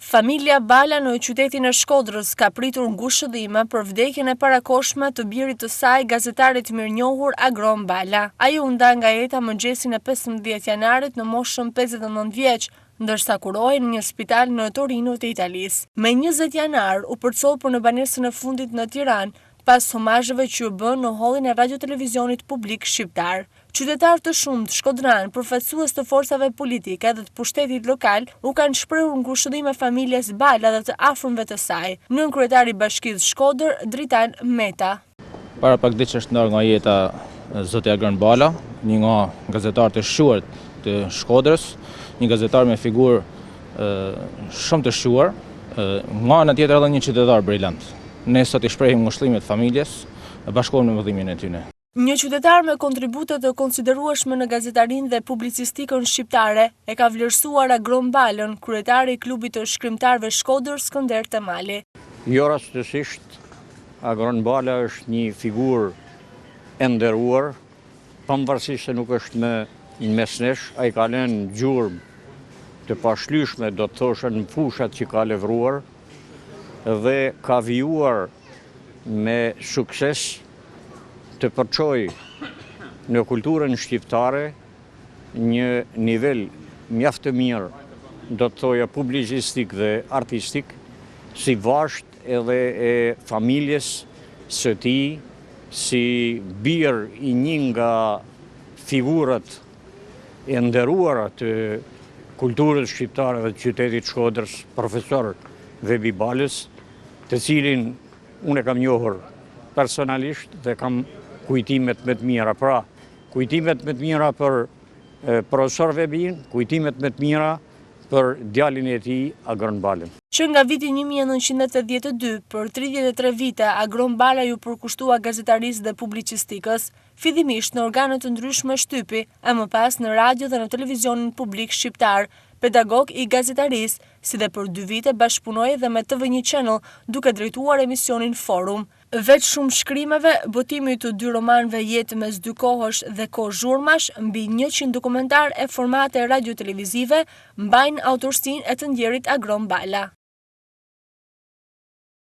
Familja Bala në qytetin e Shkodrës ka pritur ngushëllime për vdekjen e parakoshme të birit të saj, gazetarit mirënjohur Agron Bala. Ai u nda nga jeta mëngjesin e 15 janarit në moshën 59 vjeç, ndërsa kurohej në një spital në Torino të Italisë. Me 20 janar u përcoll në banesën e fundit në Tiranë, pas homazheve që u bën në hollin e radio-televizionit publik shqiptar. Qytetarë të shumtë shkodran, përfaqësues të forcave politike dhe të pushtetit lokal, u kanë shprehur ngushëllime familjes Bala dhe të afërmve të saj. Nën kryetari i Bashkisë Shkodër, Dritan Meta. Para pak ditë është ndarë nga jeta zoti Agron Bala, një nga gazetarët e shuar të Shkodrës, një gazetar me figurë shumë të shuar, nga ana tjetër edhe një qytetar brillant. Ne sot I shprehim ngushëllimet familjes, bashkohemi në vëdhimin e tyre. Një qytetar me kontribute të konsiderueshme në gazetarinë dhe publicistikën shqiptare e ka vlerësuar Agron Balën, kryetari I klubit të shkrimtarëve Shkodër, Skënder Temali. Jo rastësisht, Agron Bala është një figurë e nderuar, pavarësisht se nuk është në mes nesh, ai ka lënë gjurmë të pashlyeshme, do të thoshe në fushat që ka levruar, dhe ka vijuar me sukses të përçojë në kulturën shqiptare një nivel mjaft të mirë, do të thoja publicistik dhe artistik, si vashët edhe e familjes së tij, si bir I një nga figurat e nderuara të kulturës shqiptare dhe të qytetit Shkodrës, profesor Vebi Balës, të cilin unë e kam njohur personalisht dhe kam kujtimet me të mira. Pra, kujtimet me të mira për profesor Vebin, kujtimet me të mira për djalin e tij, Agron Balën. Që nga viti 1982, për 33 vite, Agron Bala ju përkushtua gazetarisë dhe publicistikës, fillimisht në organe të ndryshme shtypi, e më pas në radio dhe në televizionin publik shqiptar, pedagog I gazetarisë, si dhe për 2 vite bashkëpunoi dhe me TV1 Channel, duke drejtuar emisionin Forum. Veç shumë shkrimeve, botimi të 2 romanëve Jetë mes 2 kohësh dhe Kohë zhurmash, mbi 100 dokumentar e formate radio-televizive, mbajnë autorsinë e të ndjerit Agron Bala.